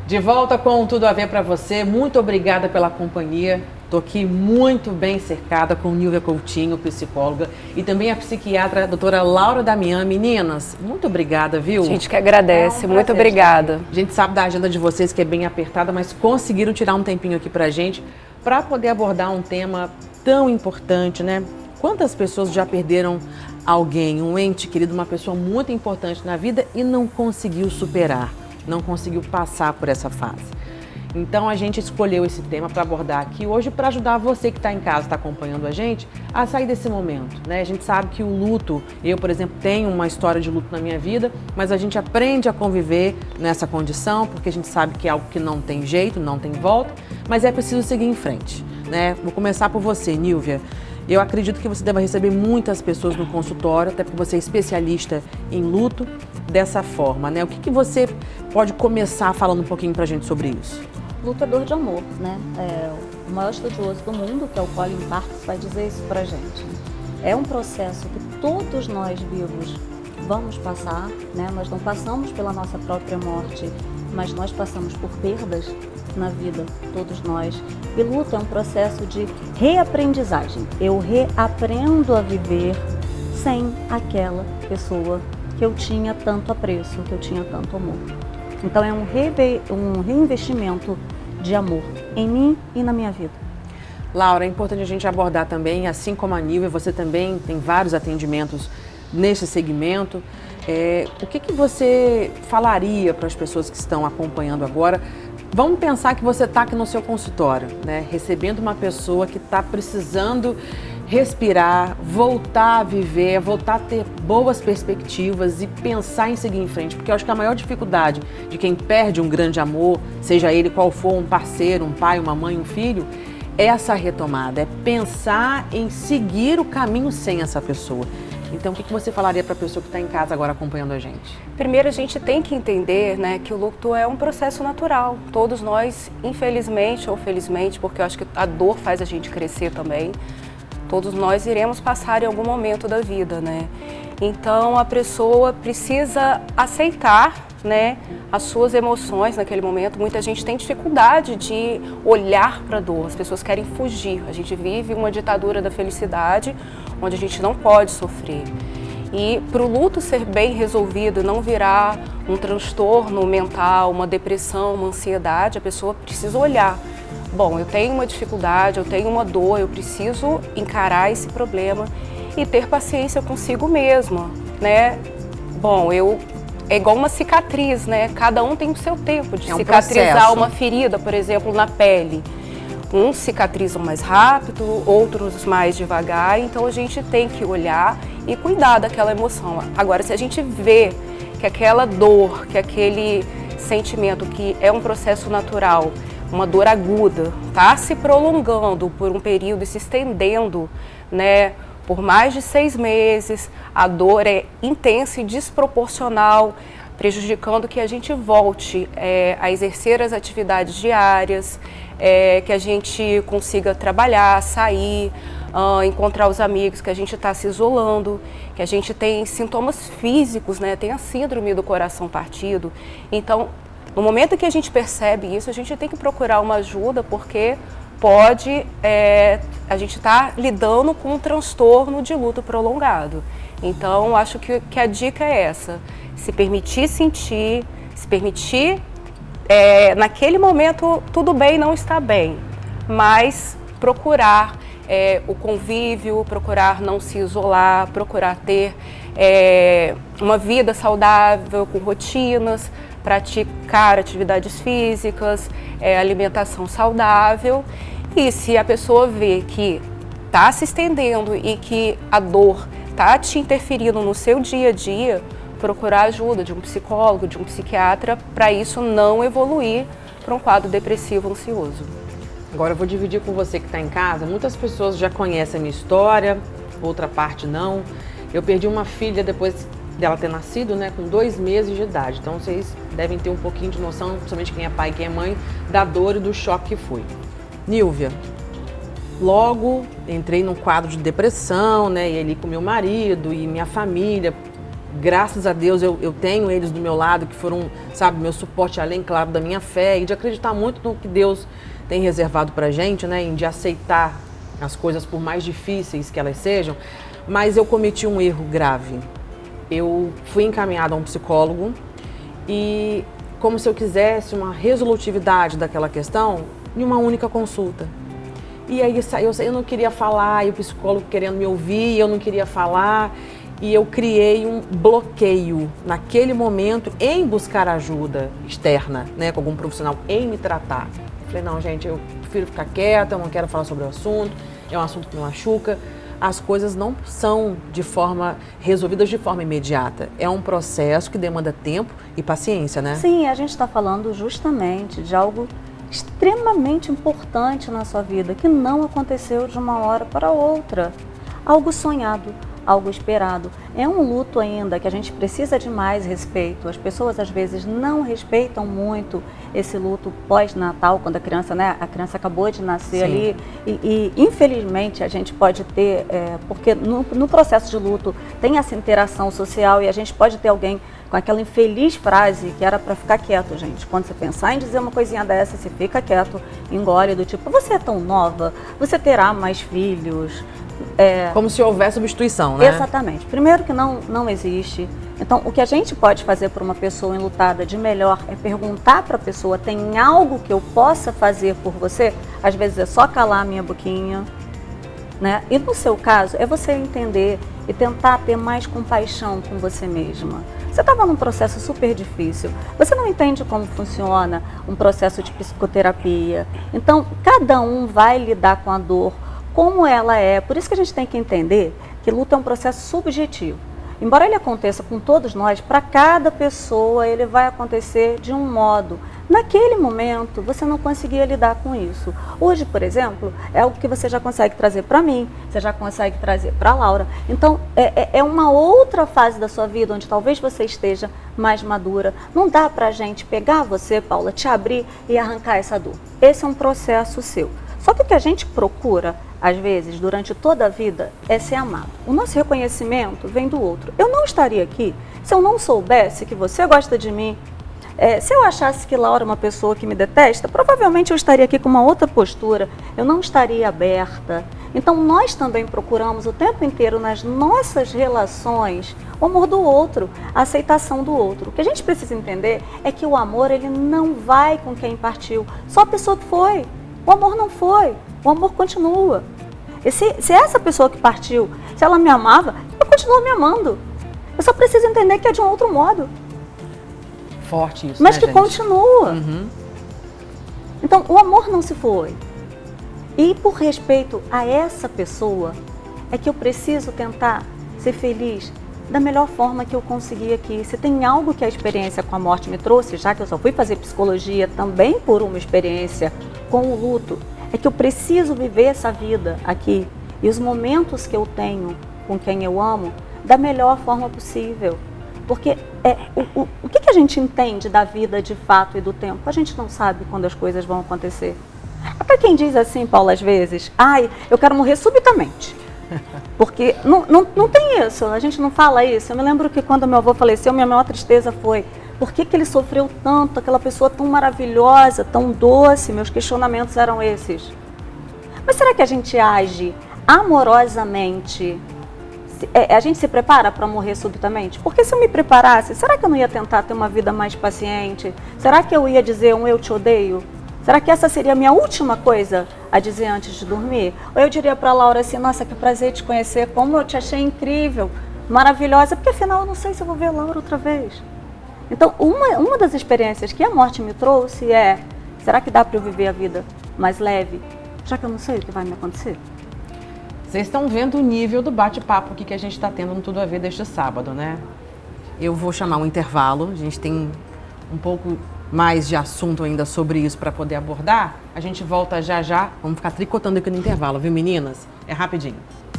De volta com Tudo a Ver para você. Muito obrigada pela companhia. Estou aqui muito bem cercada com Nilvia Coutinho, psicóloga, e também a psiquiatra, a doutora Laura Damian. Meninas, muito obrigada, viu? A gente que agradece, muito obrigada. A gente sabe da agenda de vocês que é bem apertada, mas conseguiram tirar um tempinho aqui pra gente para poder abordar um tema tão importante, né? Quantas pessoas já perderam alguém, um ente querido, uma pessoa muito importante na vida e não conseguiu superar, não conseguiu passar por essa fase? Então a gente escolheu esse tema para abordar aqui hoje para ajudar você que está em casa, está acompanhando a gente, a sair desse momento, né? A gente sabe que o luto, eu, por exemplo, tenho uma história de luto na minha vida, mas a gente aprende a conviver nessa condição, porque a gente sabe que é algo que não tem jeito, não tem volta, mas é preciso seguir em frente, né? Vou começar por você, Nilvia. Eu acredito que você deva receber muitas pessoas no consultório, até porque você é especialista em luto, dessa forma, né? O que você pode começar falando um pouquinho pra gente sobre isso? Luto é dor de amor, né? O maior estudioso do mundo, que é o Colin Parkes, vai dizer isso pra gente. É um processo que todos nós vivos vamos passar, né? Nós não passamos pela nossa própria morte, mas nós passamos por perdas na vida, todos nós. E luto é um processo de reaprendizagem. Eu reaprendo a viver sem aquela pessoa que eu tinha tanto apreço, que eu tinha tanto amor. Então é um reinvestimento de amor em mim e na minha vida. Laura, é importante a gente abordar também, assim como a Nilvia, você também tem vários atendimentos nesse segmento. O que você falaria para as pessoas que estão acompanhando agora? Vamos pensar que você está aqui no seu consultório, né, recebendo uma pessoa que está precisando respirar, voltar a viver, voltar a ter boas perspectivas e pensar em seguir em frente, porque eu acho que a maior dificuldade de quem perde um grande amor, seja ele qual for, um parceiro, um pai, uma mãe, um filho, é essa retomada, é pensar em seguir o caminho sem essa pessoa. Então, o que você falaria para a pessoa que está em casa agora acompanhando a gente? Primeiro, a gente tem que entender, né, que o luto é um processo natural. Todos nós, infelizmente ou felizmente, porque eu acho que a dor faz a gente crescer também, todos nós iremos passar em algum momento da vida, né? Então, a pessoa precisa aceitar, né, as suas emoções naquele momento. Muita gente tem dificuldade de olhar para a dor, as pessoas querem fugir. A gente vive uma ditadura da felicidade, onde a gente não pode sofrer. E para o luto ser bem resolvido, não virar um transtorno mental, uma depressão, uma ansiedade, a pessoa precisa olhar. Bom, eu tenho uma dificuldade, eu tenho uma dor, eu preciso encarar esse problema e ter paciência consigo mesma, né? Bom, é igual uma cicatriz, né? Cada um tem o seu tempo de cicatrizar processo. Uma ferida, por exemplo, na pele. Uns cicatrizam mais rápido, outros mais devagar, então a gente tem que olhar e cuidar daquela emoção. Agora, se a gente vê que aquela dor, que aquele sentimento que é um processo natural, uma dor aguda, está se prolongando por um período e se estendendo, né, por mais de 6 meses, a dor é intensa e desproporcional, prejudicando que a gente volte a exercer as atividades diárias, que a gente consiga trabalhar, sair, encontrar os amigos, que a gente está se isolando, que a gente tem sintomas físicos, né, tem a síndrome do coração partido. Então, no momento que a gente percebe isso, a gente tem que procurar uma ajuda, porque pode, a gente está lidando com um transtorno de luto prolongado. Então, acho que a dica é essa, se permitir sentir, se permitir, naquele momento tudo bem, não está bem, mas procurar o convívio, procurar não se isolar, procurar ter uma vida saudável, com rotinas, praticar atividades físicas, alimentação saudável. E se a pessoa vê que está se estendendo e que a dor está te interferindo no seu dia a dia, procurar ajuda de um psicólogo, de um psiquiatra, para isso não evoluir para um quadro depressivo ansioso. Agora eu vou dividir com você que está em casa. Muitas pessoas já conhecem a minha história, outra parte não. Eu perdi uma filha depois dela ter nascido, né, com 2 meses de idade. Então vocês devem ter um pouquinho de noção, principalmente quem é pai e quem é mãe, da dor e do choque que foi. Nilvia, logo entrei num quadro de depressão, né, e ali com meu marido e minha família, Graças a Deus eu tenho eles do meu lado, que foram, sabe, meu suporte além, claro, da minha fé e de acreditar muito no que Deus tem reservado pra gente, né, em de aceitar as coisas por mais difíceis que elas sejam. Mas eu cometi um erro grave. Eu fui encaminhada a um psicólogo e como se eu quisesse uma resolutividade daquela questão em uma única consulta. E aí eu não queria falar, e o psicólogo querendo me ouvir, eu não queria falar. E eu criei um bloqueio naquele momento em buscar ajuda externa, né, com algum profissional, em me tratar. Falei, não, gente, eu prefiro ficar quieta, eu não quero falar sobre o assunto, é um assunto que me machuca. As coisas não são resolvidas de forma imediata. É um processo que demanda tempo e paciência, né? Sim, a gente está falando justamente de algo extremamente importante na sua vida, que não aconteceu de uma hora para outra. Algo sonhado, algo esperado. É um luto ainda que a gente precisa de mais respeito. As pessoas às vezes não respeitam muito esse luto pós-natal, quando a criança acabou de nascer. Sim. Ali. E infelizmente a gente pode ter, porque no processo de luto tem essa interação social e a gente pode ter alguém com aquela infeliz frase que era para ficar quieto, gente. Quando você pensar em dizer uma coisinha dessa, você fica quieto, engole, do tipo, você é tão nova, você terá mais filhos. Como se houvesse substituição, né? Exatamente. Primeiro que não existe. Então, o que a gente pode fazer por uma pessoa enlutada de melhor é perguntar para a pessoa, tem algo que eu possa fazer por você? Às vezes é só calar a minha boquinha, né? E no seu caso, é você entender e tentar ter mais compaixão com você mesma. Você estava num processo super difícil, você não entende como funciona um processo de psicoterapia. Então, cada um vai lidar com a dor como ela é. Por isso que a gente tem que entender que luto é um processo subjetivo. Embora ele aconteça com todos nós, para cada pessoa ele vai acontecer de um modo. Naquele momento, você não conseguia lidar com isso. Hoje, por exemplo, é algo que você já consegue trazer para mim, você já consegue trazer para a Laura. Então, é uma outra fase da sua vida, onde talvez você esteja mais madura. Não dá para a gente pegar você, Paula, te abrir e arrancar essa dor. Esse é um processo seu. Só que o que a gente procura, às vezes, durante toda a vida, é ser amado. O nosso reconhecimento vem do outro. Eu não estaria aqui se eu não soubesse que você gosta de mim. Se eu achasse que Laura é uma pessoa que me detesta, provavelmente eu estaria aqui com uma outra postura, eu não estaria aberta. Então nós também procuramos o tempo inteiro nas nossas relações o amor do outro, a aceitação do outro. O que a gente precisa entender é que o amor ele não vai com quem partiu, só a pessoa que foi. O amor não foi, o amor continua. E se essa pessoa que partiu, se ela me amava, eu continuo me amando. Eu só preciso entender que é de um outro modo. Forte isso, mas né, que gente? Continua. Então, o amor não se foi. E por respeito a essa pessoa, é que eu preciso tentar ser feliz da melhor forma que eu conseguir aqui. Se tem algo que a experiência com a morte me trouxe, já que eu só fui fazer psicologia também por uma experiência com o luto, é que eu preciso viver essa vida aqui e os momentos que eu tenho com quem eu amo da melhor forma possível. Porque o que a gente entende da vida de fato e do tempo? A gente não sabe quando as coisas vão acontecer. Até quem diz assim, Paula, às vezes, eu quero morrer subitamente. Porque não tem isso, a gente não fala isso. Eu me lembro que quando meu avô faleceu, minha maior tristeza foi por que ele sofreu tanto, aquela pessoa tão maravilhosa, tão doce. Meus questionamentos eram esses. Mas será que a gente age amorosamente? A gente se prepara para morrer subitamente? Porque se eu me preparasse, será que eu não ia tentar ter uma vida mais paciente? Será que eu ia dizer um eu te odeio? Será que essa seria a minha última coisa a dizer antes de dormir? Ou eu diria para a Laura assim, nossa, que prazer te conhecer, como eu te achei incrível, maravilhosa, porque afinal eu não sei se eu vou ver a Laura outra vez. Então, uma das experiências que a morte me trouxe será que dá para eu viver a vida mais leve, já que eu não sei o que vai me acontecer? Vocês estão vendo o nível do bate-papo que a gente está tendo no Tudo a Ver deste sábado, né? Eu vou chamar um intervalo, a gente tem um pouco mais de assunto ainda sobre isso para poder abordar. A gente volta já já, vamos ficar tricotando aqui no intervalo, viu meninas? É rapidinho.